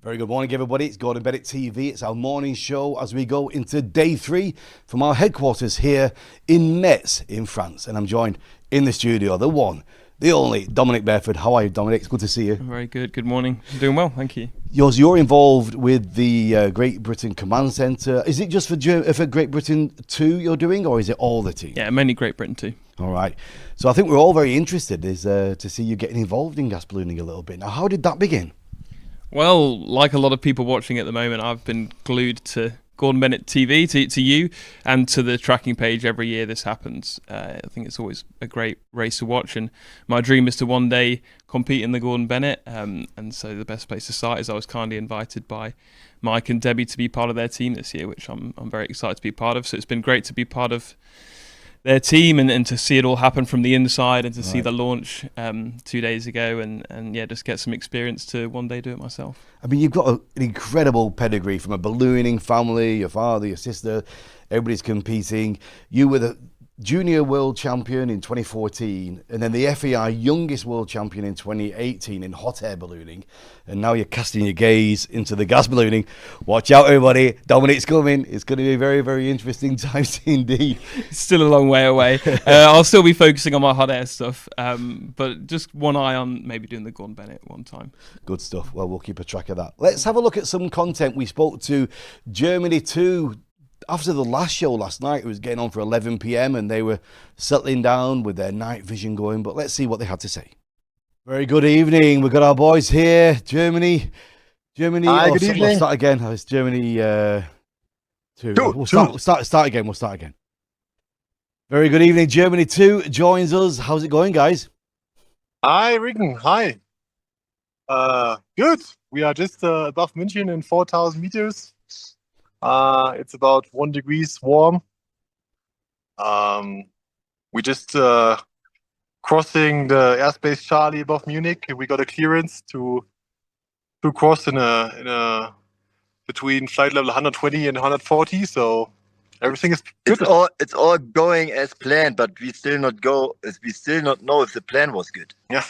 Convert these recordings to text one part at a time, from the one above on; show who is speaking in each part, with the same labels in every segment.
Speaker 1: Very good morning, everybody. It's Gordon Bennett TV. It's our morning show as we go into day 3 from our headquarters here in Metz in France. And I'm joined in the studio, the one, the only, Dominic Bareford. How are you, Dominic? It's good to see you.
Speaker 2: Very good. Good morning. I'm doing well, thank you.
Speaker 1: You're involved with the Great Britain Command Centre. Is it just for Great Britain 2 you're doing, or is it all the team?
Speaker 2: Yeah, mainly Great Britain 2.
Speaker 1: All right. So I think we're all very interested to see you getting involved in gas ballooning a little bit. Now, how did that begin?
Speaker 2: Well, like a lot of people watching at the moment, I've been glued to Gordon Bennett TV, to you, and to the tracking page every year this happens. I think it's always a great race to watch, and my dream is to one day compete in the Gordon Bennett, and so the best place to start is I was kindly invited by Mike and Debbie to be part of their team this year, which I'm very excited to be part of. So it's been great to be part of their team and to see it all happen from the inside and to see the launch 2 days ago and yeah, just get some experience to one day do it myself.
Speaker 1: I mean, you've got an incredible pedigree from a ballooning family, your father, your sister, everybody's competing. You were the junior world champion in 2014 and then the FEI youngest world champion in 2018 in hot air ballooning, and now you're casting your gaze into the gas ballooning. Watch out, everybody, Dominic's coming. It's going to be very, very interesting times indeed.
Speaker 2: It's still a long way away. I'll still be focusing on my hot air stuff, but just one eye on maybe doing the Gordon Bennett one time.
Speaker 1: Good stuff. Well, we'll keep a track of that. Let's have a look at some content. We spoke to Germany 2 after the last show last night. It was getting on for 11 p.m. and they were settling down with their night vision going, but let's see what they had to say. Very good evening. We've got our boys here. Germany.
Speaker 3: Hi, good evening.
Speaker 1: We'll start again. It's Germany 2. We'll start again. Very good evening. Germany 2 joins us. How's it going, guys?
Speaker 3: Hi, Ricken. Hi. Good. We are just above München in 4,000 meters. It's about 1 degree warm. We just crossing the airspace Charlie above Munich. We got a clearance to cross in a between flight level 120 and 140. So everything is good.
Speaker 4: It's all going as planned, but we still not know if the plan was good.
Speaker 3: Yeah.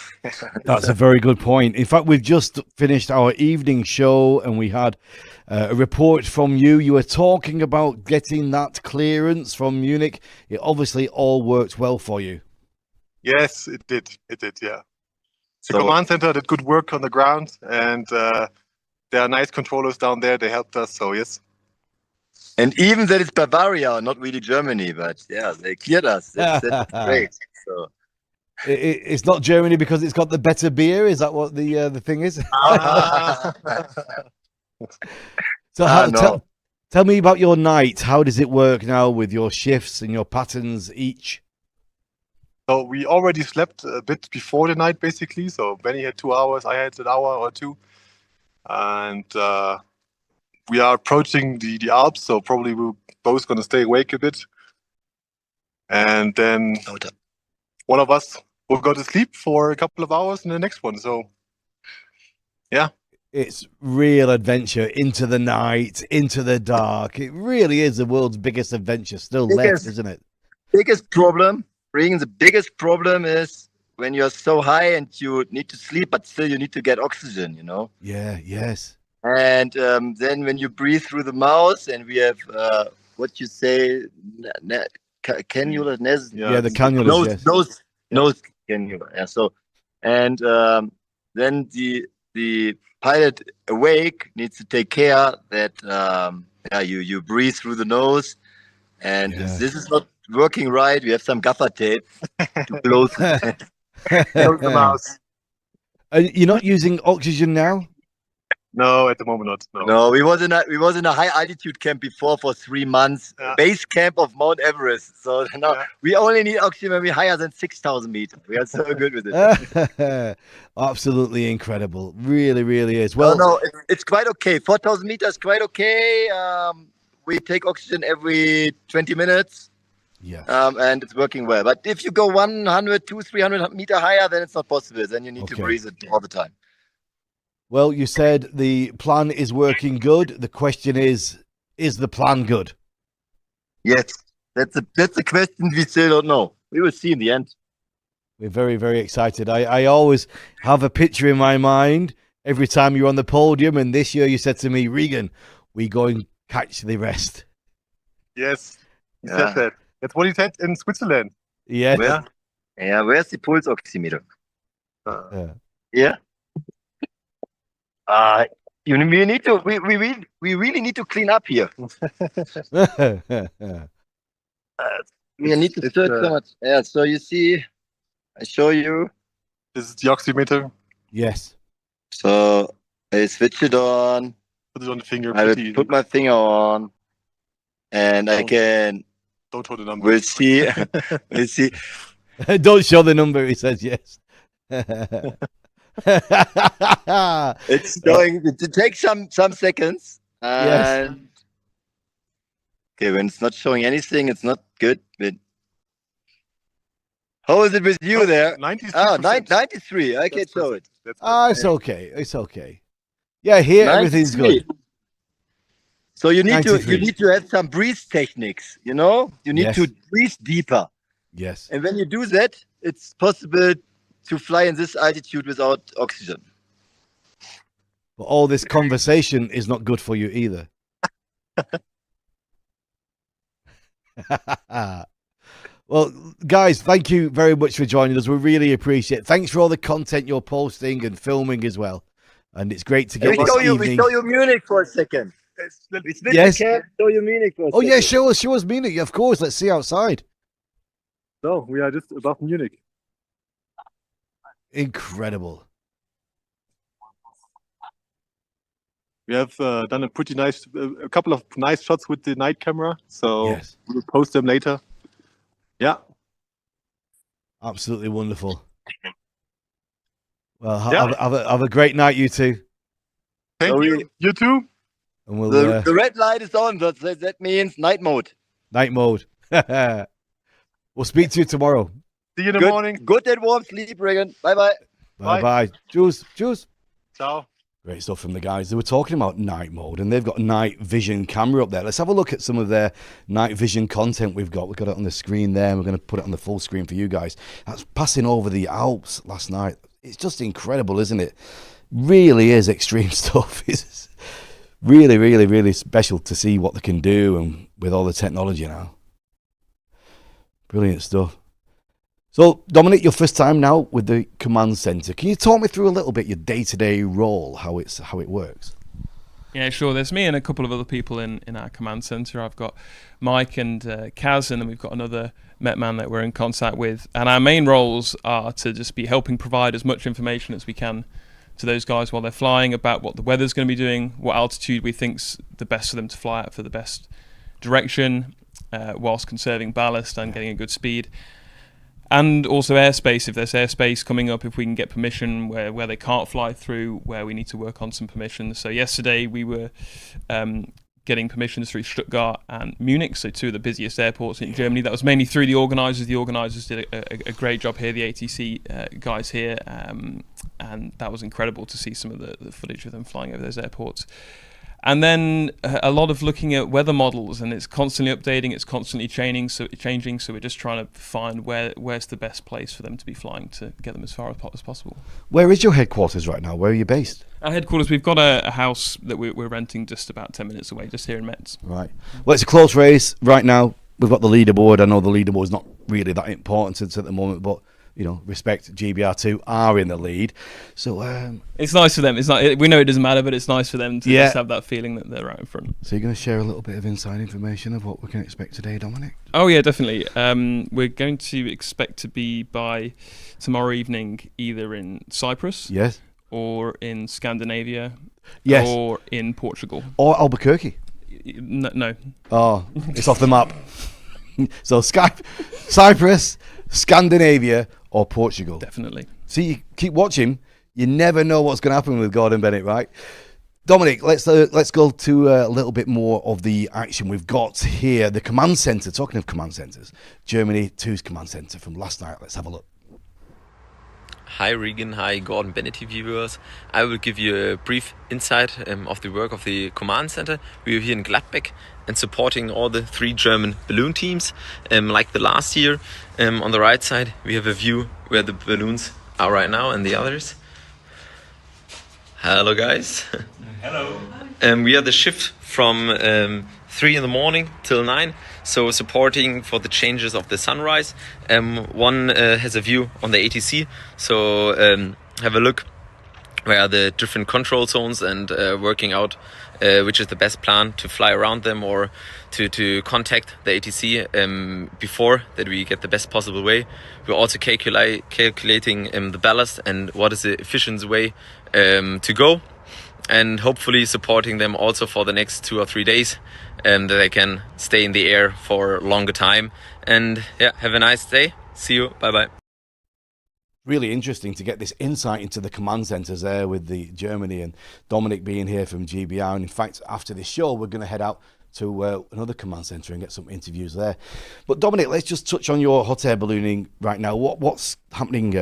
Speaker 1: That's a very good point. In fact, we've just finished our evening show and we had a report from you. You were talking about getting that clearance from Munich. It obviously all worked well for you.
Speaker 3: Yes, it did. Yeah. The command center did good work on the ground, and there are nice controllers down there. They helped us. So yes.
Speaker 4: And even that it's Bavaria, not really Germany, but yeah, they cleared us. That's great. So
Speaker 1: it's not Germany because it's got the better beer. Is that what the thing is? So tell me about your night. How does it work now with your shifts and your patterns each?
Speaker 3: So we already slept a bit before the night, basically. So Benny had 2 hours, I had an hour or two, and we are approaching the Alps. So probably we're both going to stay awake a bit, and then one of us will go to sleep for a couple of hours in the next one. So yeah.
Speaker 1: It's real adventure into the night, into the dark. It really is the world's biggest adventure still left, isn't it?
Speaker 4: Biggest problem, the biggest problem is when you're so high and you need to sleep, but still you need to get oxygen, you know?
Speaker 1: Yeah, yes.
Speaker 4: And then when you breathe through the mouth, and we have, what you say, cannula,
Speaker 1: the cannulas,
Speaker 4: nose cannula. Yeah, so, and then the pilot awake needs to take care that you breathe through the nose, and if this is not working right, we have some gaffer tape to close the mouth.
Speaker 1: You're not using oxygen now?
Speaker 3: No, at the moment not.
Speaker 4: No, we was in a high altitude camp before for 3 months, base camp of Mount Everest. So now we only need oxygen when we're higher than 6,000 meters. We are so good with it.
Speaker 1: Absolutely incredible. Really, really is. Well,
Speaker 4: no, it's quite okay. 4,000 meters, quite okay. We take oxygen every 20 minutes.
Speaker 1: Yeah.
Speaker 4: And it's working well. But if you go 100, 200, 300 meter higher, then it's not possible. Then you need to breathe it all the time.
Speaker 1: Well, you said the plan is working good. The question is the plan good?
Speaker 4: Yes, that's a question we still don't know. We will see in the end.
Speaker 1: We're very, very excited. I always have a picture in my mind every time you're on the podium. And this year you said to me, Regan, we go and catch the rest.
Speaker 3: Yes, he said that. That's what he said in Switzerland.
Speaker 1: Yeah.
Speaker 4: Where's the pulse oximeter? Yeah. We need to. We really need to clean up here. We need to search so much. Yeah. So you see, I show you.
Speaker 3: This is the oximeter.
Speaker 1: Yes.
Speaker 4: So I switch it on.
Speaker 3: Put it on the finger.
Speaker 4: I will put my finger on, and I can.
Speaker 3: Don't hold the number.
Speaker 4: We'll see. We'll see.
Speaker 1: Don't show the number. He says yes.
Speaker 4: It's going. It takes some seconds.
Speaker 1: Yes.
Speaker 4: Okay, when it's not showing anything, it's not good. But how is it with you there?
Speaker 3: 93.
Speaker 4: 93. I can show it.
Speaker 1: It's okay. It's okay. Yeah, here
Speaker 4: 93.
Speaker 1: everything's good.
Speaker 4: So you need
Speaker 1: 93.
Speaker 4: to have some breathe techniques. You know, you need
Speaker 1: Yes.
Speaker 4: to breathe deeper.
Speaker 1: Yes.
Speaker 4: And when you do that, it's possible to fly in this altitude without oxygen.
Speaker 1: But all this conversation is not good for you either. Well, guys, thank you very much for joining us. We really appreciate it. Thanks for all the content you're posting and filming as well. And it's great to get
Speaker 4: We
Speaker 1: this
Speaker 4: show
Speaker 1: evening.
Speaker 4: you Munich for a second. We switch
Speaker 1: Yes.
Speaker 4: the cam, show you Munich for a
Speaker 1: Oh,
Speaker 4: second.
Speaker 1: yeah, show us Munich. Of course, let's see outside.
Speaker 3: So we are just above Munich.
Speaker 1: Incredible.
Speaker 3: We have done a pretty nice, a couple of nice shots with the night camera. So
Speaker 1: Yes.
Speaker 3: we'll post them later. Yeah.
Speaker 1: Absolutely wonderful. Well,
Speaker 3: Yeah.
Speaker 1: have a great night, you two.
Speaker 3: Thank you. You too.
Speaker 1: And we'll
Speaker 4: The red light is on. That means night mode.
Speaker 1: night mode. We'll speak to you tomorrow.
Speaker 3: See you in the
Speaker 4: Good,
Speaker 3: morning.
Speaker 4: good and warm sleep, Regan. Bye bye.
Speaker 1: Bye bye. Jules.
Speaker 3: Ciao.
Speaker 1: Great stuff from the guys. They were talking about night mode, and they've got night vision camera up there. Let's have a look at some of their night vision content we've got. We've got it on the screen there, and we're going to put it on the full screen for you guys. That's passing over the Alps last night. It's just incredible, isn't it? Really is extreme stuff. It's really, really, really special to see what they can do, and with all the technology now. Brilliant stuff. So, Dominic, your first time now with the command center. Can you talk me through a little bit your day-to-day role, how it works?
Speaker 2: Yeah, sure. There's me and a couple of other people in our command center. I've got Mike and Kaz, and then we've got another Met man that we're in contact with. And our main roles are to just be helping provide as much information as we can to those guys while they're flying about what the weather's going to be doing, what altitude we think's the best for them to fly at for the best direction, whilst conserving ballast and getting a good speed. And also airspace, if there's airspace coming up, if we can get permission where they can't fly through, where we need to work on some permissions. So yesterday we were getting permissions through Stuttgart and Munich, so two of the busiest airports in Germany. That was mainly through the organisers. The organisers did a great job here, the ATC guys here, and that was incredible to see some of the footage of them flying over those airports. And then a lot of looking at weather models, and it's constantly updating, it's constantly changing. So we're just trying to find where's the best place for them to be flying to get them as far as possible.
Speaker 1: Where is your headquarters right now? Where are you based?
Speaker 2: Our headquarters, we've got a house that we're renting just about 10 minutes away, just here in Metz.
Speaker 1: Right. Well, it's a close race right now. We've got the leaderboard. I know the leaderboard is not really that important at the moment, but respect, GBR2 are in the lead. So
Speaker 2: it's nice for them. It's not. We know it doesn't matter, but it's nice for them to just have that feeling that they're right in front.
Speaker 1: So you're going to share a little bit of inside information of what we can expect today, Dominic?
Speaker 2: Oh yeah, definitely. We're going to expect to be by tomorrow evening either in Cyprus,
Speaker 1: yes,
Speaker 2: or in Scandinavia,
Speaker 1: yes,
Speaker 2: or in Portugal,
Speaker 1: or Albuquerque.
Speaker 2: No.
Speaker 1: Oh, it's off the map. So Cyprus, Scandinavia, or Portugal.
Speaker 2: Definitely.
Speaker 1: See, you keep watching. You never know what's going to happen with Gordon Bennett, right? Dominic, let's go to a little bit more of the action we've got here. The command center. Talking of command centers, Germany 2's command center from last night. Let's have a look.
Speaker 5: Hi Regan, hi Gordon Bennett TV viewers. I will give you a brief insight of the work of the command center. We are here in Gladbeck and supporting all the 3 German balloon teams like the last year. On the right side we have a view where the balloons are right now and the others. Hello, guys.
Speaker 6: Hello.
Speaker 5: We are the shift from 3 in the morning till 9, so supporting for the changes of the sunrise. One has a view on the ATC, so have a look where are the different control zones and working out which is the best plan to fly around them or to contact the ATC before that we get the best possible way. We're also calculating the ballast and what is the efficient way to go, and hopefully supporting them also for the next 2 or 3 days that they can stay in the air for a longer time. And yeah, have a nice day. See you. Bye bye.
Speaker 1: Really interesting to get this insight into the command centres there with the Germany, and Dominic being here from GBR. And in fact, after this show, we're going to head out to another command centre and get some interviews there. But Dominic, let's just touch on your hot air ballooning right now. What's happening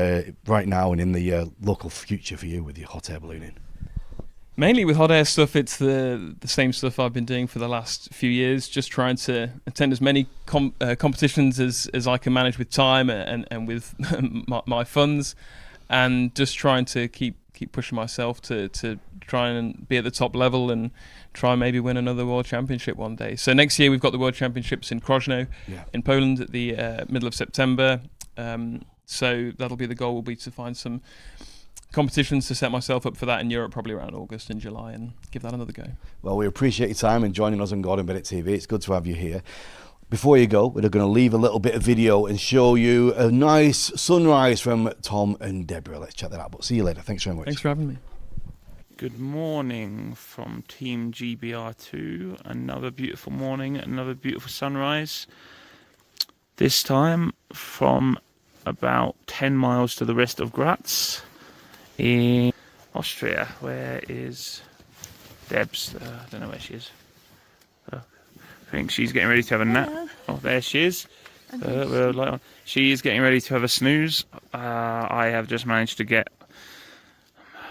Speaker 1: right now and in the local future for you with your hot air ballooning?
Speaker 2: Mainly with hot air stuff, it's the same stuff I've been doing for the last few years, just trying to attend as many competitions as I can manage with time and with my funds, and just trying to keep pushing myself to try and be at the top level and try and maybe win another World Championship one day. So next year we've got the World Championships in Krosno in Poland at the middle of September. So that'll be the goal, will be to find some competitions to set myself up for that in Europe, probably around August and July, and give that another go. Well,
Speaker 1: we appreciate your time and joining us on Gordon Bennett TV. It's good to have you here. Before you go, we're going to leave a little bit of video and show you a nice sunrise from Tom and Deborah. Let's check that out. But see you later. Thanks very much.
Speaker 2: Thanks for having me.
Speaker 6: Good morning from Team GBR2. Another beautiful morning, another beautiful sunrise. This time from about 10 miles to the west of Graz in Austria. Where is Debs? I don't know where she is. I think she's getting ready to have a nap. Oh, there she is. She is getting ready to have a snooze. I have just managed to get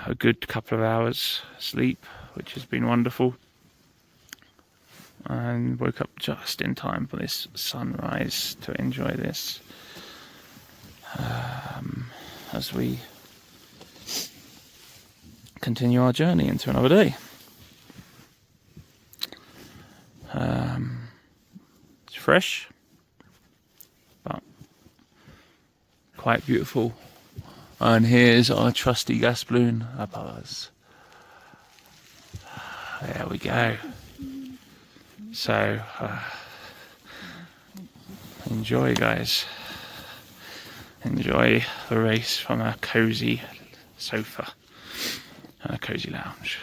Speaker 6: a good couple of hours sleep, which has been wonderful, and woke up just in time for this sunrise to enjoy this as we continue our journey into another day. It's fresh, but quite beautiful. And here's our trusty gas balloon above us. There we go. So, enjoy, guys. Enjoy the race from a cozy sofa and a cozy lounge.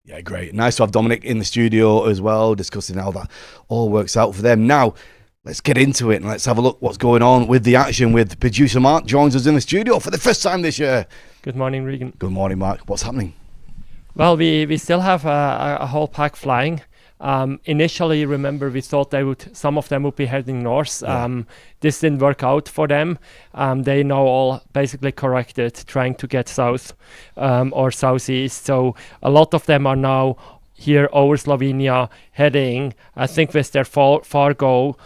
Speaker 1: Yeah, great. Nice to have Dominic in the studio as well, discussing how that all works out for them. Now, let's get into it and let's have a look what's going on with the action with producer Mark. Joins us in the studio for the first time this year.
Speaker 7: Good morning, Regan.
Speaker 1: Good morning, Mark. What's happening?
Speaker 7: Well, we still have a whole pack flying. Initially, remember, we thought some of them would be heading north. Yeah. This didn't work out for them. They now all basically corrected, trying to get south or southeast. So a lot of them are now here over Slovenia, heading, I think, with their far goal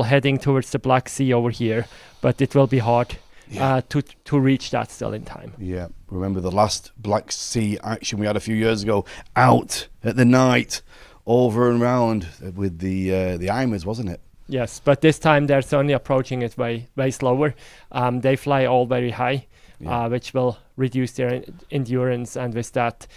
Speaker 7: heading towards the Black Sea over here. But it will be hard to reach that still in time. Yeah,
Speaker 1: remember the last Black Sea action we had a few years ago, out at the night, over and round with the IMAs, wasn't it?
Speaker 7: Yes, but this time they're certainly approaching it way slower. They fly all very high, which will reduce their endurance, and with that,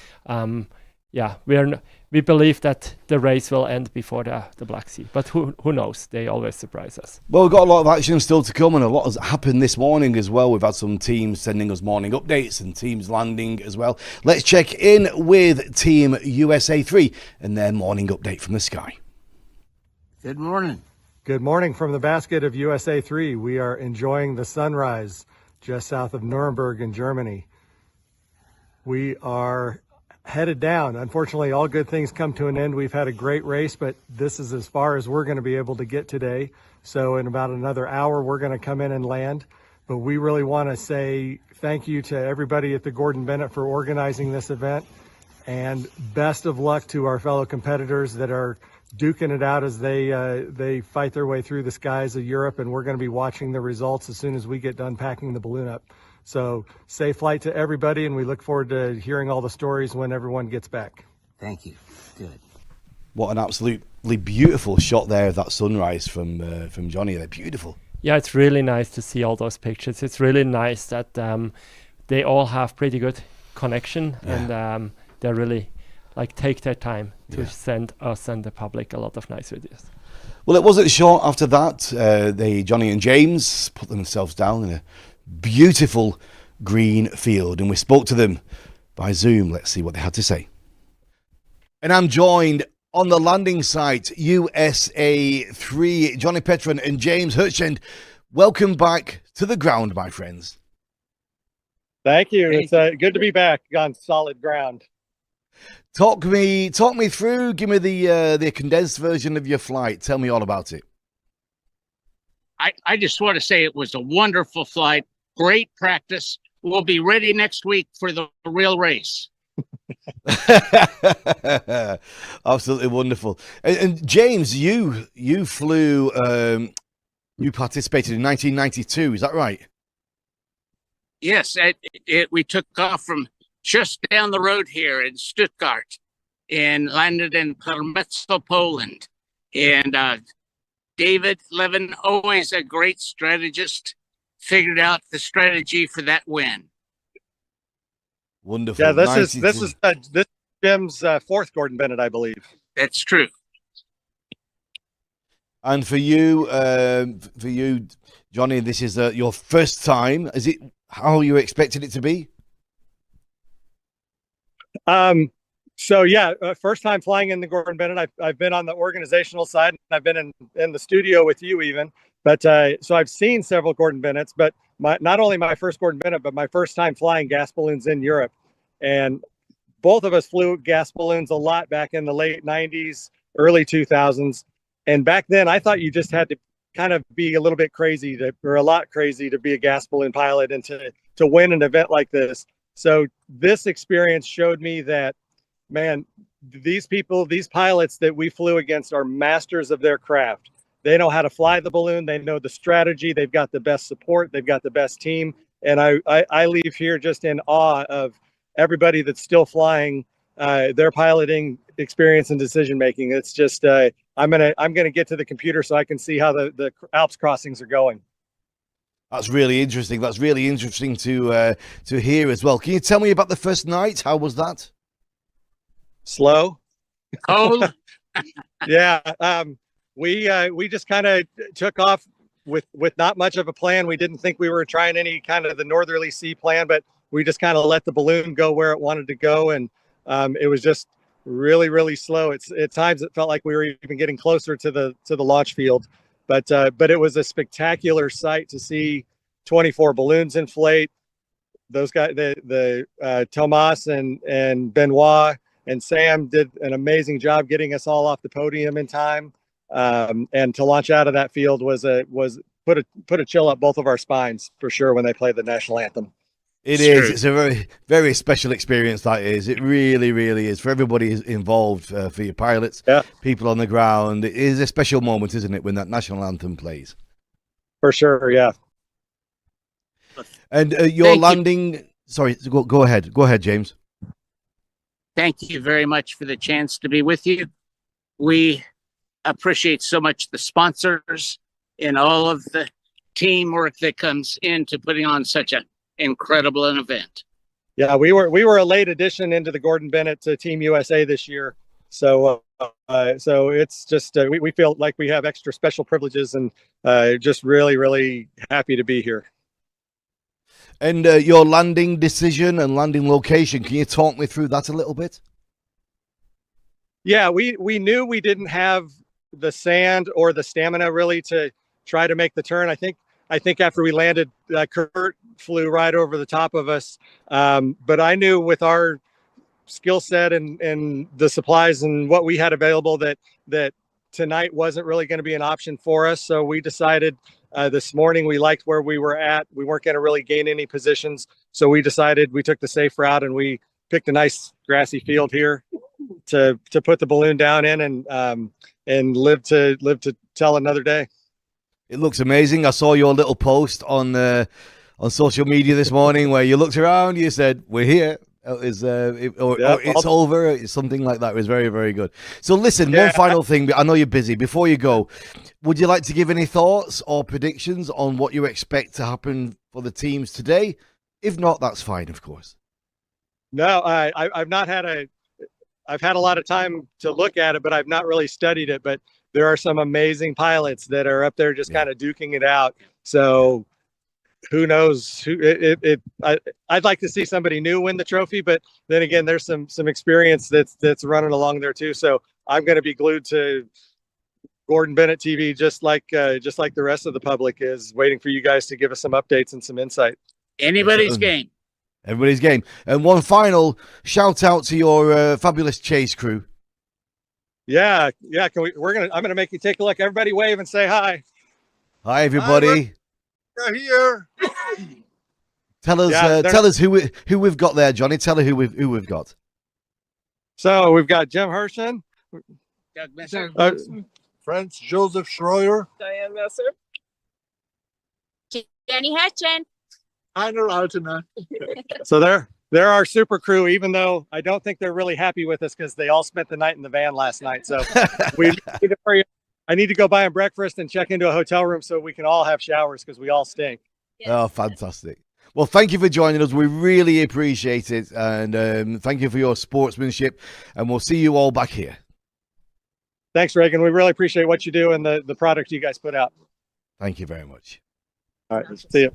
Speaker 7: we believe that the race will end before the Black Sea. But who knows? They always surprise us.
Speaker 1: Well, we've got a lot of action still to come, and a lot has happened this morning as well. We've had some teams sending us morning updates and teams landing as well. Let's check in with Team USA 3 and their morning update from the sky.
Speaker 8: Good morning.
Speaker 9: Good morning from the basket of USA 3. We are enjoying the sunrise just south of Nuremberg in Germany. We are headed down. Unfortunately, all good things come to an end. We've had a great race, but this is as far as we're going to be able to get today. So in about another hour, we're going to come in and land. But we really want to say thank you to everybody at the Gordon Bennett for organizing this event, and best of luck to our fellow competitors that are duking it out as they fight their way through the skies of Europe, and we're going to be watching the results as soon as we get done packing the balloon up. So safe flight to everybody, and we look forward to hearing all the stories when everyone gets back.
Speaker 8: Thank you. Good.
Speaker 1: What an absolutely beautiful shot there of that sunrise from Johnny. They're beautiful.
Speaker 7: Yeah, it's really nice to see all those pictures. It's really nice that they all have pretty good connection, and they really take their time to send us and the public a lot of nice videos.
Speaker 1: Well, it wasn't short after that. Johnny and James put themselves down in a beautiful green field, and we spoke to them by Zoom. Let's see what they had to say. And I'm joined on the landing site, USA 3, Johnny Petron and James Hutchend. Welcome back to the ground, my friends.
Speaker 9: Thank you. It's good to be back on solid ground.
Speaker 1: Talk me through. Give me the condensed version of your flight. Tell me all about it.
Speaker 8: I just want to say it was a wonderful flight. Great practice. We'll be ready next week for the real race.
Speaker 1: Absolutely wonderful. And James, you flew. You participated in 1992. Is that right?
Speaker 8: Yes, we took off from just down the road here in Stuttgart and landed in Permezzo, Poland. And David Levin, always a great strategist, figured out the strategy for that win.
Speaker 1: Wonderful.
Speaker 9: Yeah, this is Jim's fourth Gordon Bennett, I believe.
Speaker 8: That's true.
Speaker 1: And for you, Johnny, this is your first time. Is it how you expected it to be?
Speaker 9: So yeah, first time flying in the Gordon Bennett. I've been on the organizational side, and I've been in the studio with you even. But so I've seen several Gordon Bennetts, but not only my first Gordon Bennett, but my first time flying gas balloons in Europe. And both of us flew gas balloons a lot back in the late 90s, early 2000s. And back then I thought you just had to kind of be a little bit crazy or a lot crazy to be a gas balloon pilot and to win an event like this. So this experience showed me that, man, these pilots that we flew against are masters of their craft. They know how to fly the balloon. They know the strategy. They've got the best support. They've got the best team. And I leave here just in awe of everybody that's still flying, their piloting experience and decision making. It's just I'm gonna get to the computer so I can see how the Alps crossings are going.
Speaker 1: That's really interesting. That's really interesting to hear as well. Can you tell me about the first night? How was that?
Speaker 9: Slow.
Speaker 8: Cold.
Speaker 9: Yeah. We just kind of took off with not much of a plan. We didn't think we were trying any kind of the northerly sea plan, but we just kind of let the balloon go where it wanted to go, and it was just really, really slow. At times it felt like we were even getting closer to the launch field, but it was a spectacular sight to see 24 balloons inflate. Those guys, the Thomas and Benoit and Sam did an amazing job getting us all off the podium in time. And to launch out of that field was put a chill up both of our spines for sure when they played the national anthem.
Speaker 1: It is. It's a very, very special experience. That is. It really, really is for everybody involved. For your pilots, people on the ground. It is a special moment, isn't it, when that national anthem plays?
Speaker 9: For sure. Yeah.
Speaker 1: And your landing. Sorry. Go ahead. Go ahead, James.
Speaker 8: Thank you very much for the chance to be with you. We appreciate so much the sponsors and all of the teamwork that comes into putting on such an incredible an event.
Speaker 9: Yeah, we were a late addition into the Gordon Bennett to Team USA this year, so it's just we feel like we have extra special privileges, and just really, really happy to be here.
Speaker 1: And your landing decision and landing location, can you talk me through that a little bit?
Speaker 9: Yeah, we knew we didn't have the sand or the stamina really to try to make the turn. I think after we landed, Kurt flew right over the top of us. But I knew with our skill set and the supplies and what we had available that tonight wasn't really going to be an option for us. So we decided this morning we liked where we were at. We weren't going to really gain any positions. So we decided we took the safe route and we picked a nice grassy field here to put the balloon down in. And and live to tell another day.
Speaker 1: It looks amazing. I saw your little post on social media this morning where you looked around, you said, "We're here." Or it's over. It's something like that. It was very, very good. So listen, one final thing. I know you're busy. Before you go, would you like to give any thoughts or predictions on what you expect to happen for the teams today? If not, that's fine, of course.
Speaker 9: No, I've not had I've had a lot of time to look at it, but I've not really studied it. But there are some amazing pilots that are up there just kind of duking it out. So who knows I'd like to see somebody new win the trophy, but then again, there's some experience that's running along there too. So I'm going to be glued to Gordon Bennett TV, just like the rest of the public is, waiting for you guys to give us some updates and some insight.
Speaker 8: Anybody's game.
Speaker 1: Everybody's game. And one final shout out to your fabulous chase crew.
Speaker 9: Yeah. I'm gonna make you take a look. Everybody wave and say hi.
Speaker 1: Hi, everybody.
Speaker 10: We're here.
Speaker 1: Tell us who we've got there, Johnny. Tell her who we've got.
Speaker 9: So we've got Jim Herschen,
Speaker 8: Doug Messer.
Speaker 10: Franz Joseph Schroyer,
Speaker 11: Diane Messer,
Speaker 12: Jenny Hutchin.
Speaker 10: Heiner Altena.
Speaker 9: So they're our super crew, even though I don't think they're really happy with us because they all spent the night in the van last night. So we need to hurry. I need to go buy them breakfast and check into a hotel room so we can all have showers because we all stink.
Speaker 12: Yes.
Speaker 1: Oh, fantastic. Well, thank you for joining us. We really appreciate it. And thank you for your sportsmanship. And we'll see you all back here.
Speaker 9: Thanks, Reagan. We really appreciate what you do and the product you guys put out.
Speaker 1: Thank you very much.
Speaker 9: All right. See you.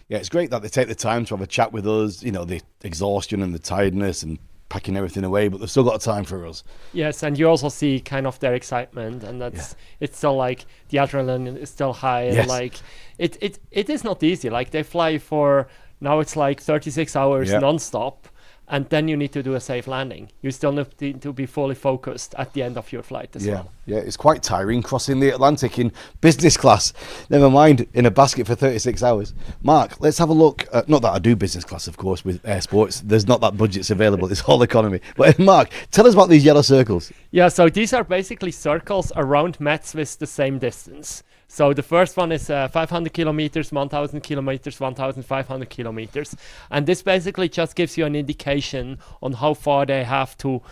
Speaker 1: Yeah, it's great that they take the time to have a chat with us, you know, the exhaustion and the tiredness and packing everything away, but they've still got time for us.
Speaker 7: Yes, and you also see kind of their excitement, and it's still like the adrenaline is still high, and like it is not easy. Like they fly for now, it's like 36 hours nonstop, and then you need to do a safe landing. You still need to be fully focused at the end of your flight as well.
Speaker 1: Yeah, it's quite tiring crossing the Atlantic in business class. Never mind in a basket for 36 hours. Mark, let's have a look. Not that I do business class, of course, with air sports. There's not that budget's available. It's all economy. But Mark, tell us about these yellow circles.
Speaker 7: Yeah, so these are basically circles around Metz with the same distance. So the first one is 500 kilometers, 1,000 kilometers, 1,500 kilometers. And this basically just gives you an indication on how far they have to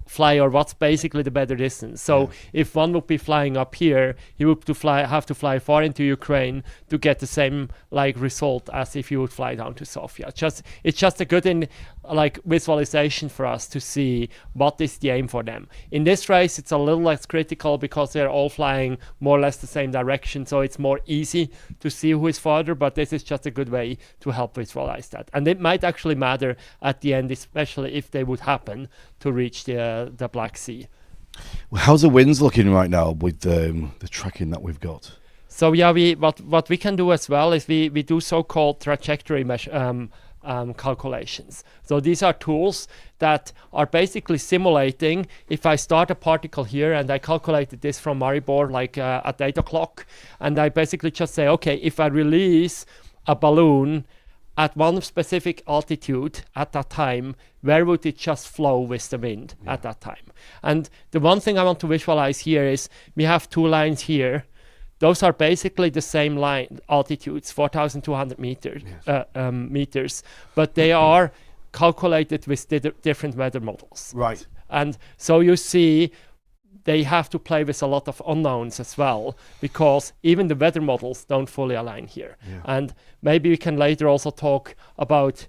Speaker 7: fly, or what's basically the better distance. So if one would be flying up here, he would have to fly far into Ukraine to get the same like result as if you would fly down to Sofia. It's just a good visualization for us to see what is the aim for them. In this race, it's a little less critical because they're all flying more or less the same direction, so it's more easy to see who is farther, but this is just a good way to help visualize that. And it might actually matter at the end, especially if they would happen to reach the Black Sea.
Speaker 1: Well, how's the winds looking right now with the tracking that we've got?
Speaker 7: So yeah, what we can do as well is we do so-called trajectory calculations. So these are tools that are basically simulating if I start a particle here, and I calculated this from Maribor like at 8 o'clock, and I basically just say, okay, if I release a balloon at one specific altitude at that time, where would it just flow with the wind at that time? And the one thing I want to visualize here is we have two lines here. Those are basically the same line altitudes, 4,200 meters, but they are calculated with different weather models.
Speaker 1: Right.
Speaker 7: And so you see they have to play with a lot of unknowns as well, because even the weather models don't fully align here. Yeah. And maybe we can later also talk about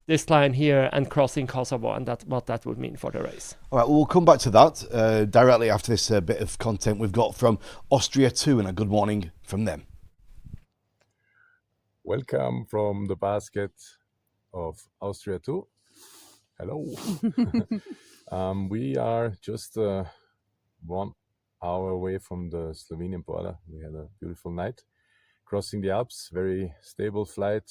Speaker 7: this line here and crossing Kosovo and what that would mean for the race.
Speaker 1: All right, well, we'll come back to that directly after this bit of content we've got from Austria 2, and a good morning from them.
Speaker 13: Welcome from the basket of Austria 2. Hello. We are just 1 hour away from the Slovenian border. We had a beautiful night crossing the Alps, very stable flight.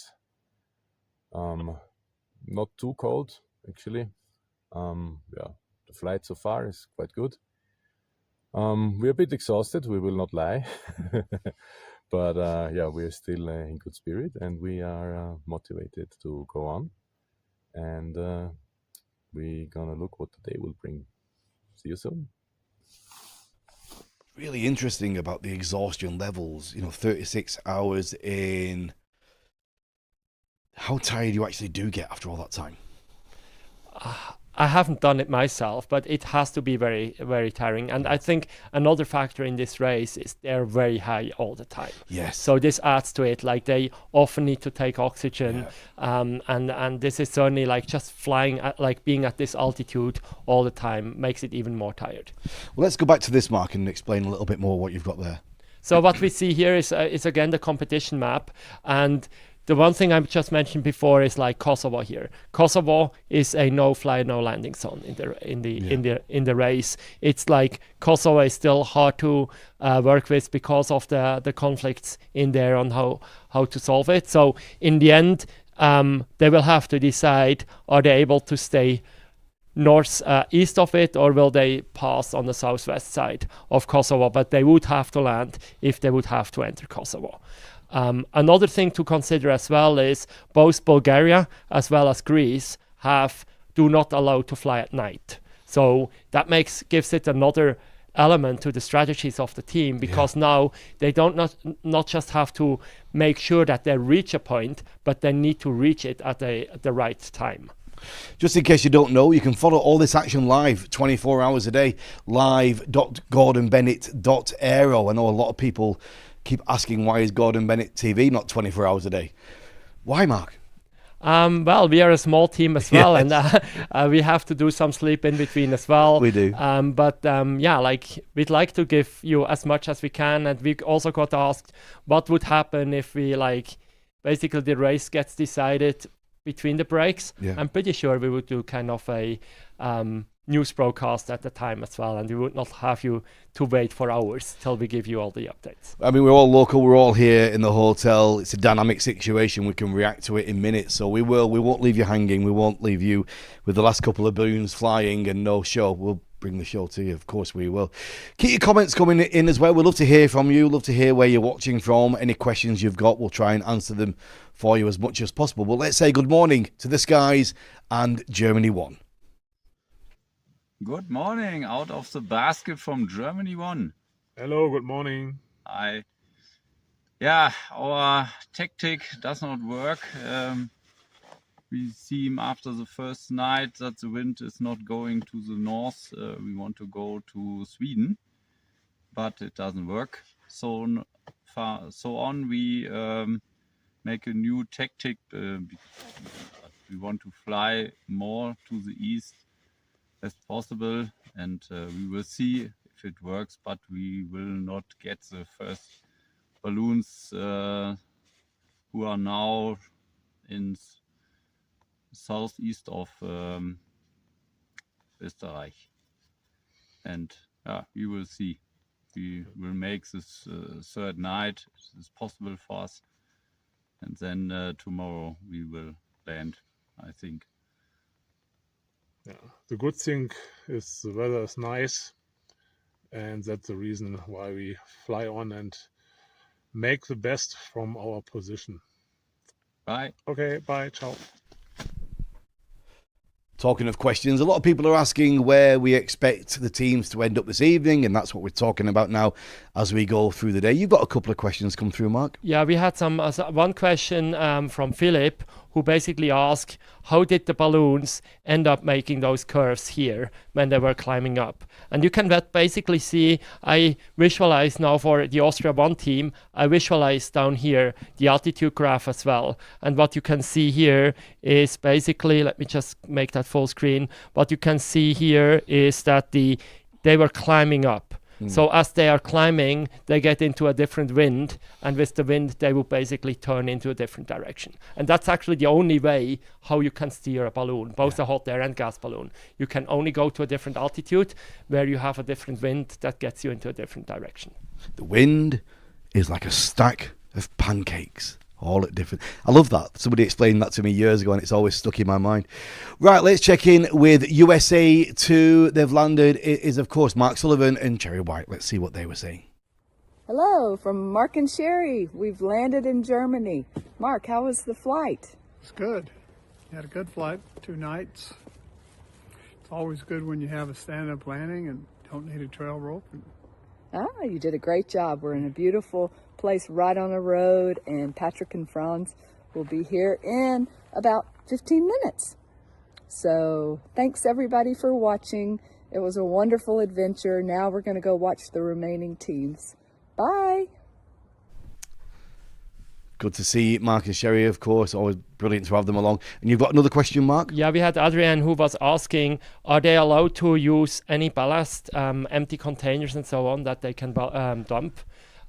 Speaker 13: Not too cold, actually. The flight so far is quite good. We're a bit exhausted, we will not lie. But we're still in good spirit, and we are motivated to go on. And we're gonna look what the day will bring. See you soon.
Speaker 1: really interesting about the exhaustion levels. 36 hours in. How tired you actually do get after all that time?
Speaker 7: I haven't done it myself, but it has to be very, very tiring. And I think another factor in this race is they're very high all the time.
Speaker 1: Yes.
Speaker 7: So this adds to it. Like they often need to take oxygen, and this is certainly like just flying, like being at this altitude all the time makes it even more tired.
Speaker 1: Well, let's go back to this, Mark, and explain a little bit more what you've got there.
Speaker 7: So what we see here is again the competition map, and the one thing I just mentioned before is like Kosovo here. Kosovo is a no-fly, no-landing zone in the race. It's like Kosovo is still hard to work with because of the conflicts in there on how to solve it. So in the end, they will have to decide: are they able to stay north east of it, or will they pass on the southwest side of Kosovo? But they would have to land if they would have to enter Kosovo. Another thing to consider as well is both Bulgaria as well as Greece do not allow to fly at night. So that gives it another element to the strategies of the team, because now they don't not just have to make sure that they reach a point, but they need to reach it at the right time.
Speaker 1: Just in case you don't know, you can follow all this action live 24 hours a day, live.gordonbennett.aero. I know a lot of people keep asking, why is Gordon Bennett TV not 24 hours a day? Why, Mark?
Speaker 7: Well, we are a small team as well, and we have to do some sleep in between as well.
Speaker 1: We do.
Speaker 7: But we'd like to give you as much as we can, and we also got asked what would happen if we basically the race gets decided between the breaks. I'm pretty sure we would do kind of a news broadcast at the time as well, and we would not have you to wait for hours till we give you all the updates.
Speaker 1: I mean, we're all local, we're all here in the hotel. It's a dynamic situation, we can react to it in minutes, so we won't leave you hanging, we won't leave you with the last couple of balloons flying and no show. We'll bring the show to you, of course we will. Keep your comments coming in as well. We'd love to hear from you, love to hear where you're watching from. Any questions you've got, we'll try and answer them for you as much as possible. But let's say good morning to the skies and Germany 1.
Speaker 11: Good morning, out of the basket from Germany 1.
Speaker 10: Hello, good morning.
Speaker 11: Hi. Yeah, our tactic does not work. We see after the first night that the wind is not going to the north. We want to go to Sweden, but it doesn't work. So on we make a new tactic. We want to fly more to the east as possible, and we will see if it works, but we will not get the first balloons who are now in southeast of Österreich. And we will see. We will make this third night. It is possible for us, and then tomorrow we will land, I think.
Speaker 10: Yeah, the good thing is the weather is nice, and that's the reason why we fly on and make the best from our position.
Speaker 11: Bye.
Speaker 10: Okay, bye, ciao.
Speaker 1: Talking of questions, a lot of people are asking where we expect the teams to end up this evening, and that's what we're talking about now as we go through the day. You've got a couple of questions come through, Mark.
Speaker 7: Yeah, we had one question from Philip, who basically asked, how did the balloons end up making those curves here when they were climbing up? And you can basically see, I visualize now for the Austria 1 team, I visualize down here the altitude graph as well. And what you can see here is basically, let me just make that full screen. What you can see here is that they were climbing up. So as they are climbing, they get into a different wind, and with the wind, they will basically turn into a different direction. And that's actually the only way how you can steer a balloon, both a hot air and gas balloon. You can only go to a different altitude where you have a different wind that gets you into a different direction.
Speaker 1: The wind is like a stack of pancakes. All at different. I love that. Somebody explained that to me years ago, and it's always stuck in my mind. Right, let's check in with USA 2. They've landed. It is, of course, Mark Sullivan and Cherry White. Let's see what they were saying.
Speaker 12: Hello, from Mark and Sherry. We've landed in Germany. Mark, how was the flight?
Speaker 14: It's good. Had a good flight, 2 nights. It's always good when you have a stand-up landing and don't need a trail rope. And
Speaker 12: Ah, you did a great job. We're in a beautiful place right on the road, and Patrick and Franz will be here in about 15 minutes. So thanks everybody for watching. It was a wonderful adventure. Now we're going to go watch the remaining teams. Bye.
Speaker 1: Good to see Mark and Sherry, of course. Always brilliant to have them along. And you've got another question, Mark?
Speaker 7: Yeah, we had Adrian who was asking, are they allowed to use any ballast, empty containers and so on that they can dump?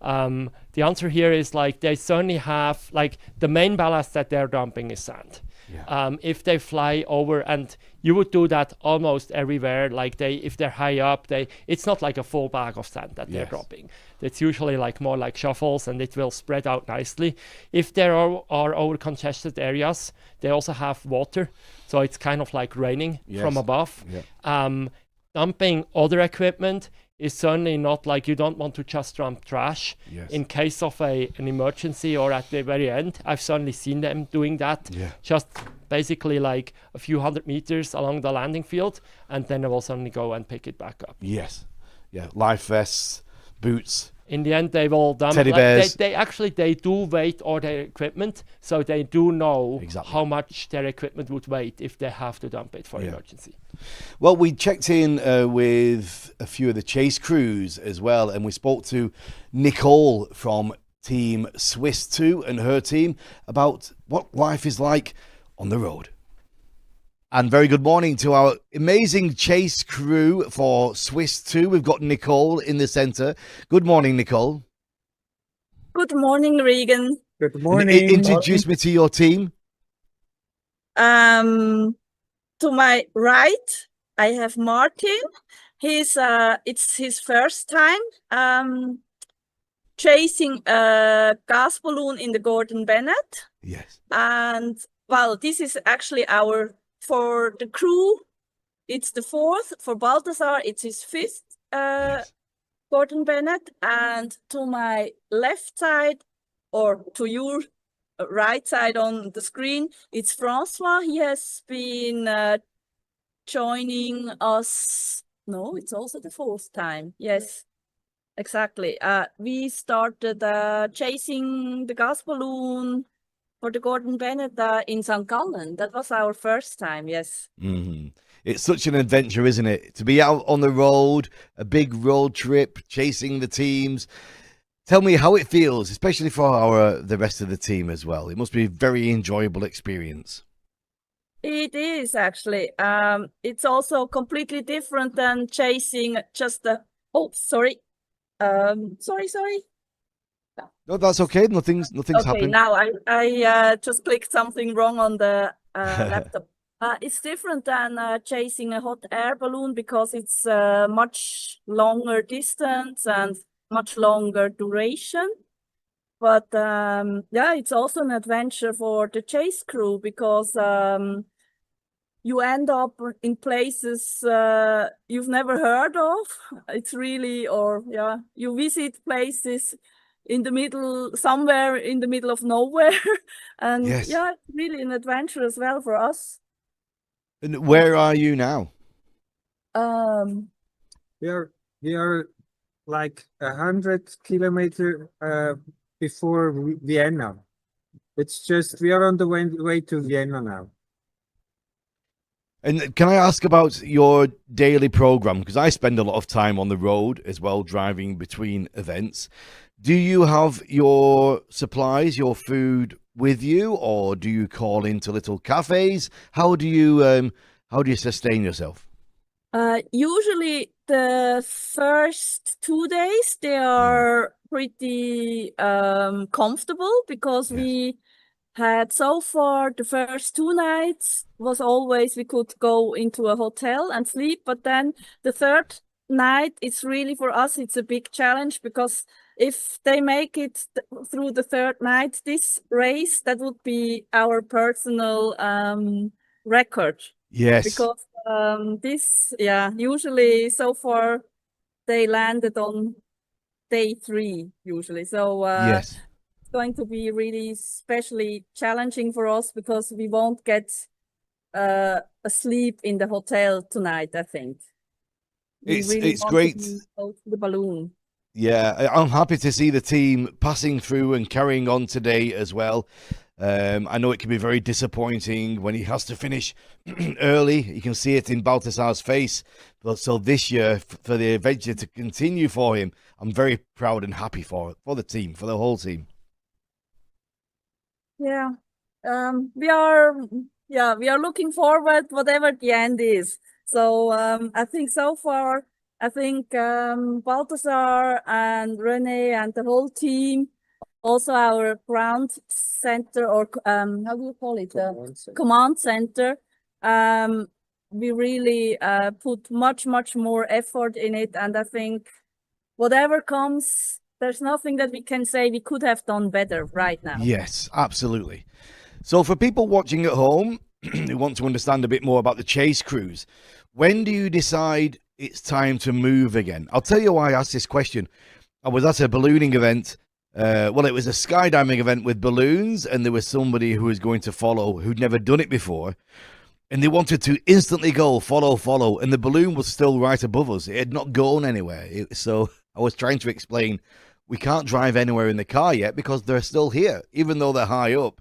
Speaker 7: The answer here is like they certainly have, like the main ballast that they're dumping is sand. Yeah. If they fly over, and you would do that almost everywhere, like if they're high up, it's not like a full bag of sand that they're dropping. It's usually like more like shuffles, and it will spread out nicely. If there are over congested areas, they also have water, so it's kind of like raining from above. Yeah. Dumping other equipment is certainly not like, you don't want to just dump trash in case of an emergency or at the very end. I've certainly seen them doing that, just basically like a few 100 meters along the landing field, and then they will suddenly go and pick it back up.
Speaker 1: Yes. Yeah, life vests, boots.
Speaker 7: In the end, they will dump.
Speaker 1: Teddy bears.
Speaker 7: They do weight all their equipment, so they do know how much their equipment would weigh if they have to dump it for emergency.
Speaker 1: Well, we checked in with a few of the chase crews as well, and we spoke to Nicole from Team Swiss 2 and her team about what life is like on the road. And very good morning to our amazing chase crew for Swiss 2. We've got Nicole in the centre. Good morning, Nicole.
Speaker 15: Good morning, Regan.
Speaker 14: Good morning.
Speaker 1: Introduce me to your team.
Speaker 15: To my right, I have Martin. It's his first time chasing a gas balloon in the Gordon Bennett.
Speaker 1: Yes.
Speaker 15: And well, this is actually for the crew, it's the fourth. For Balthasar, it's his fifth Gordon Bennett. And to my left side, or to your right side on the screen, it's Francois. He has been joining us. No, it's also the fourth time. Yes, exactly. We started chasing the gas balloon for the Gordon Bennett in St. Gallen. That was our first time, yes.
Speaker 1: Mm-hmm. It's such an adventure, isn't it? To be out on the road, a big road trip, chasing the teams. Tell me how it feels, especially for the rest of the team as well. It must be a very enjoyable experience.
Speaker 15: It is, actually. It's also completely different than chasing just the... Oh, sorry. Sorry.
Speaker 1: No, that's okay. Nothing's happened.
Speaker 15: Now I just clicked something wrong on the laptop. It's different than chasing a hot air balloon because it's much longer distance and much longer duration. But yeah, it's also an adventure for the chase crew because you end up in places you've never heard of. It's really, you visit places somewhere in the middle of nowhere. And it's really an adventure as well for us.
Speaker 1: And where are you now?
Speaker 14: We are like 100 kilometers before Vienna. It's just, we are on the way to Vienna now.
Speaker 1: And can I ask about your daily program? Because I spend a lot of time on the road as well, driving between events. Do you have your supplies, your food with you, or do you call into little cafes? How do you sustain yourself?
Speaker 15: Usually the first 2 days they are pretty comfortable because we had so far the first 2 nights was always we could go into a hotel and sleep, but then the third night it's really for us it's a big challenge because if they make it through the third night, this race, that would be our personal record.
Speaker 1: Yes.
Speaker 15: Because usually so far they landed on day 3 usually. So it's going to be really especially challenging for us because we won't get asleep in the hotel tonight, I think.
Speaker 1: It's great.
Speaker 15: To go to the balloon.
Speaker 1: Yeah, I'm happy to see the team passing through and carrying on today as well. I know it can be very disappointing when he has to finish early. You can see it in Baltasar's face. But so this year, for the adventure to continue for him, I'm very proud and happy for the team, for the whole team.
Speaker 15: Yeah. We are looking forward whatever the end is. So I think so far, Balthasar and Rene and the whole team, also our ground center, or how do you call it? Command center. We really put much more effort in it, and I think whatever comes, there's nothing that we can say we could have done better right now.
Speaker 1: Yes, absolutely. So for people watching at home who want to understand a bit more about the chase cruise, when do you decide it's time to move again? I'll tell you why I asked this question. I was at a ballooning event. Well, it was a skydiving event with balloons, and there was somebody who was going to follow who'd never done it before. And they wanted to instantly go, follow, and the balloon was still right above us. It had not gone anywhere. So I was trying to explain, we can't drive anywhere in the car yet because they're still here. Even though they're high up,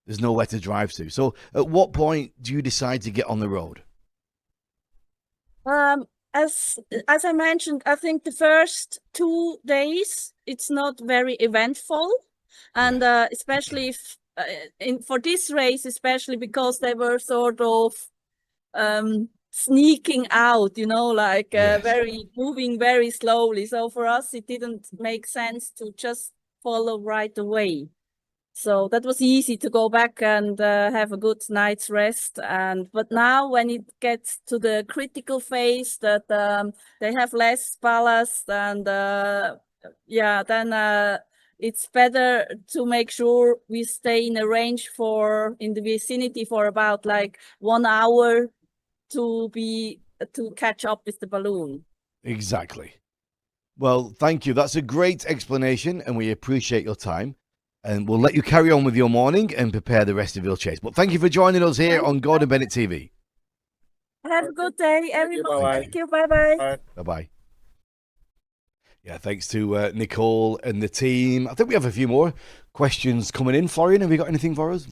Speaker 1: there's nowhere to drive to. So at what point do you decide to get on the road?
Speaker 15: As I mentioned, I think the first 2 days, it's not very eventful. And especially if, for this race, especially because they were sort of sneaking out, moving very slowly. So for us, it didn't make sense to just follow right away. So that was easy to go back and have a good night's rest. But now when it gets to the critical phase that they have less ballast, and then it's better to make sure we stay in a range in the vicinity for about 1 hour to catch up with the balloon.
Speaker 1: Exactly. Well, thank you. That's a great explanation, and we appreciate your time. And we'll let you carry on with your morning and prepare the rest of your chase. But thank you for joining us here on Gordon Bennett TV.
Speaker 15: Have a good day, everyone. Thank you. Bye-bye.
Speaker 1: Bye-bye. Yeah, thanks to Nicole and the team. I think we have a few more questions coming in. Florian, have you got anything for us?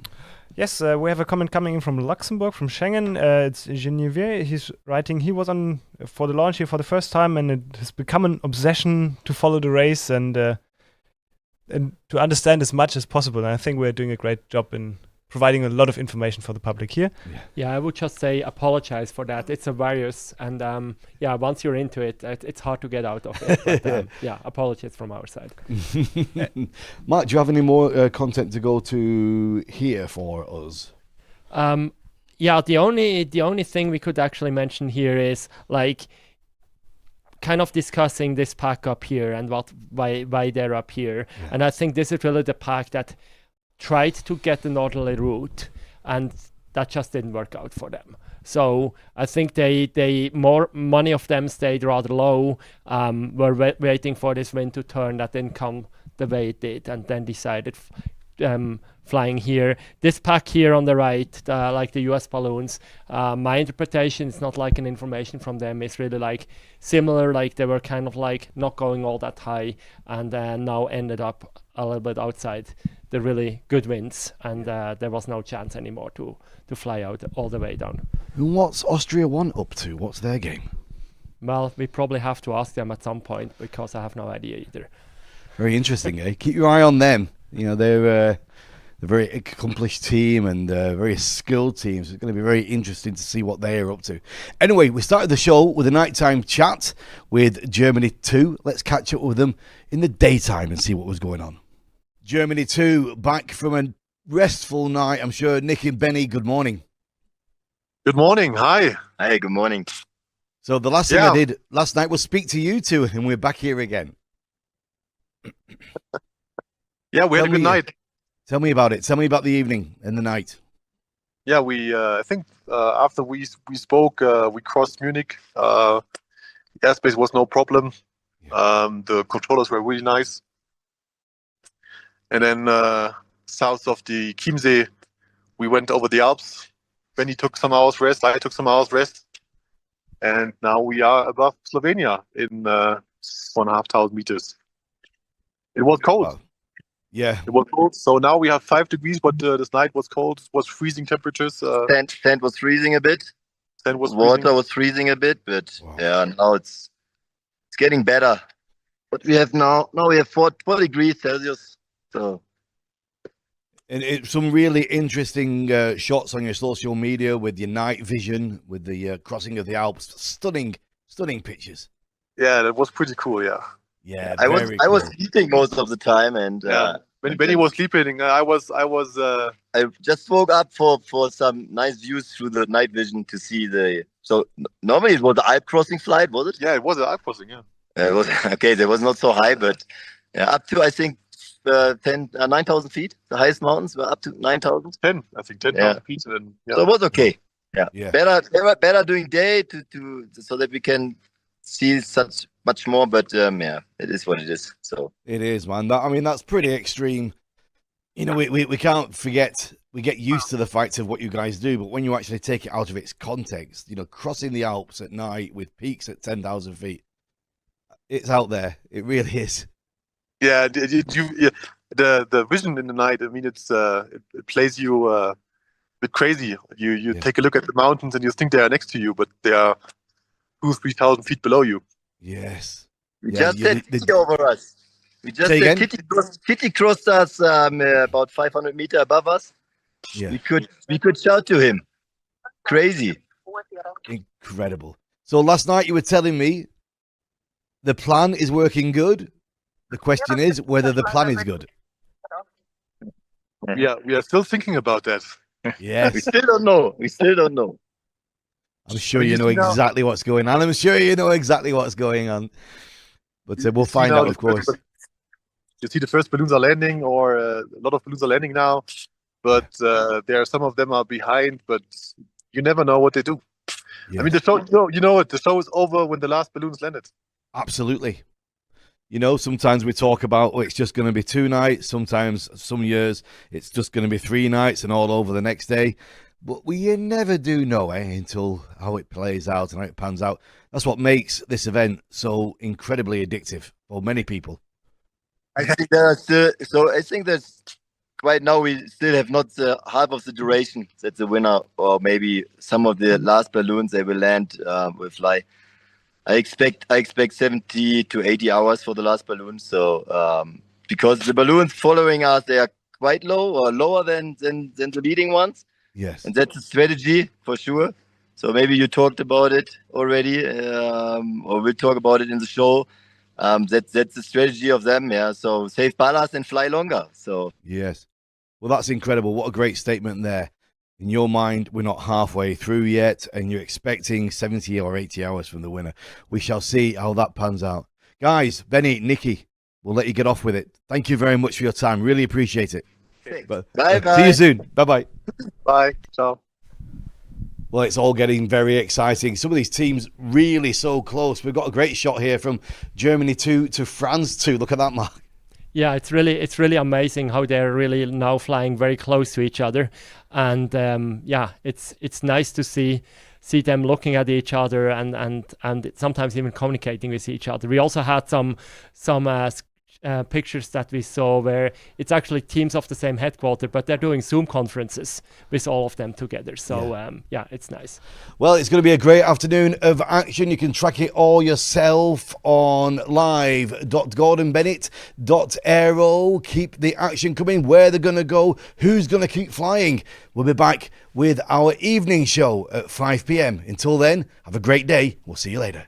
Speaker 16: Yes, we have a comment coming in from Luxembourg, from Schengen. It's Genevieve. He's writing, he was on for the launch here for the first time, and it has become an obsession to follow the race and to understand as much as possible. And I think we're doing a great job in providing a lot of information for the public here.
Speaker 7: Yeah, I would just say apologize for that. It's a virus, and once you're into it, it's hard to get out of it. But, apologies from our side.
Speaker 1: Mark, do you have any more content to go to here for us?
Speaker 7: The only thing we could actually mention here is kind of discussing this pack up here and why they're up here. Yeah. And I think this is really the pack that tried to get the northerly route, and that just didn't work out for them. So I think many of them stayed rather low, were waiting for this wind to turn. That didn't come the way it did, and then decided flying here. This pack here on the right, like the US balloons, my interpretation, it's not like an information from them, it's really similar, they were kind of not going all that high, and then now ended up a little bit outside the really good winds, and there was no chance anymore to fly out all the way down.
Speaker 1: What's Austria 1 up to? What's their game?
Speaker 7: Well, we probably have to ask them at some point, because I have no idea either.
Speaker 1: Very interesting, eh? Keep your eye on them. They're a very accomplished team and very skilled team. So it's going to be very interesting to see what they are up to. Anyway, we started the show with a nighttime chat with Germany 2. Let's catch up with them in the daytime and see what was going on. Germany 2, back from a restful night. I'm sure Nick and Benny, good morning.
Speaker 3: Good morning. Hi.
Speaker 4: Hey, good morning.
Speaker 1: So the last thing I did last night was speak to you two, and we're back here again.
Speaker 3: Yeah, we had a good night.
Speaker 1: Tell me about it. Tell me about the evening and the night.
Speaker 3: Yeah, we I think after we spoke, we crossed Munich. Airspace was no problem. The controllers were really nice. And then south of the Chiemsee, we went over the Alps. Benny took some hours rest. I took some hours rest. And now we are above Slovenia in 1,500 meters. It was cold.
Speaker 1: Wow. Yeah.
Speaker 3: It was cold. So now we have 5 degrees, but this night was cold. It was freezing temperatures.
Speaker 4: Sand was freezing a bit.
Speaker 3: Sand was
Speaker 4: Water was freezing a bit, but yeah, now it's getting better. What we have now we have 4 degrees Celsius. So.
Speaker 1: And some really interesting shots on your social media with your night vision, with the crossing of the Alps. Stunning pictures.
Speaker 3: Yeah, that was pretty cool. Yeah.
Speaker 1: Yeah,
Speaker 4: I was sleeping most of the time, and
Speaker 3: when Benny was sleeping, I
Speaker 4: just woke up for some nice views through the night vision to see the. So normally it was the Alp crossing flight, was it?
Speaker 3: Yeah, it was an Alp crossing. Yeah.
Speaker 4: It was okay. There was not so high, but up to I think 9,000 feet. The highest mountains were up to 9,000.
Speaker 3: 10, I think 10,000 feet. And,
Speaker 4: So it was okay. Yeah. Better doing day to so that we can see such much more. But it is what it is. So
Speaker 1: it is, man. That's pretty extreme. You know, we can't forget. We get used to the fact of what you guys do, but when you actually take it out of its context, you know, crossing the Alps at night with peaks at 10,000 feet, it's out there. It really is.
Speaker 3: Yeah, the vision in the night. I mean, it plays you a bit crazy. You take a look at the mountains and you think they are next to you, but they are 2,000-3,000 feet below you.
Speaker 1: Yes.
Speaker 4: We just said Kitty over us. We just said Kitty crossed us about 500 meters above us.
Speaker 1: Yeah.
Speaker 4: We could shout to him. Crazy.
Speaker 1: Incredible. So last night you were telling me the plan is working good. The question is whether the plan is good.
Speaker 3: Yeah, we are still thinking about that.
Speaker 1: Yes.
Speaker 4: We still don't know.
Speaker 1: I'm sure you know exactly what's going on. But we'll find out, of course.
Speaker 3: You see the first balloons are landing, or a lot of balloons are landing now. But some of them are behind, but you never know what they do. Yes. I mean, the show, you know it. The show is over when the last balloons landed.
Speaker 1: Absolutely. You know, sometimes we talk about, it's just going to be 2 nights. Sometimes, some years, it's just going to be 3 nights and all over the next day. But we never do know until how it plays out and how it pans out. That's what makes this event so incredibly addictive for many people.
Speaker 4: I think I think there's right now we still have not the half of the duration that the winner, or maybe some of the last balloons they will land will fly. I expect 70 to 80 hours for the last balloon. So because the balloons following us, they are quite low or lower than the leading ones.
Speaker 1: Yes.
Speaker 4: And that's a strategy for sure. So maybe you talked about it already, or we'll talk about it in the show. That's the strategy of them. Yeah. So save ballast and fly longer. So
Speaker 1: yes. Well, that's incredible. What a great statement there. In your mind, we're not halfway through yet, and you're expecting 70 or 80 hours from the winner. We shall see how that pans out. Guys, Benny, Nikki, we'll let you get off with it. Thank you very much for your time. Really appreciate it.
Speaker 4: Bye.
Speaker 1: See you soon. Bye-bye.
Speaker 3: Bye. Ciao.
Speaker 1: Well, it's all getting very exciting. Some of these teams really so close. We've got a great shot here from Germany 2 to France 2. Look at that, Mark.
Speaker 7: Yeah, it's really amazing how they're really now flying very close to each other, and it's nice to see them looking at each other and sometimes even communicating with each other. We also had some pictures that we saw where it's actually teams of the same headquarters, but they're doing Zoom conferences with all of them together. So it's nice.
Speaker 1: Well, it's going to be a great afternoon of action. You can track it all yourself on live.gordonbennett.aero. Keep the action coming. Where they're going to go, who's going to keep flying. We'll be back with our evening show at 5 p.m. Until then, have a great day. We'll see you later.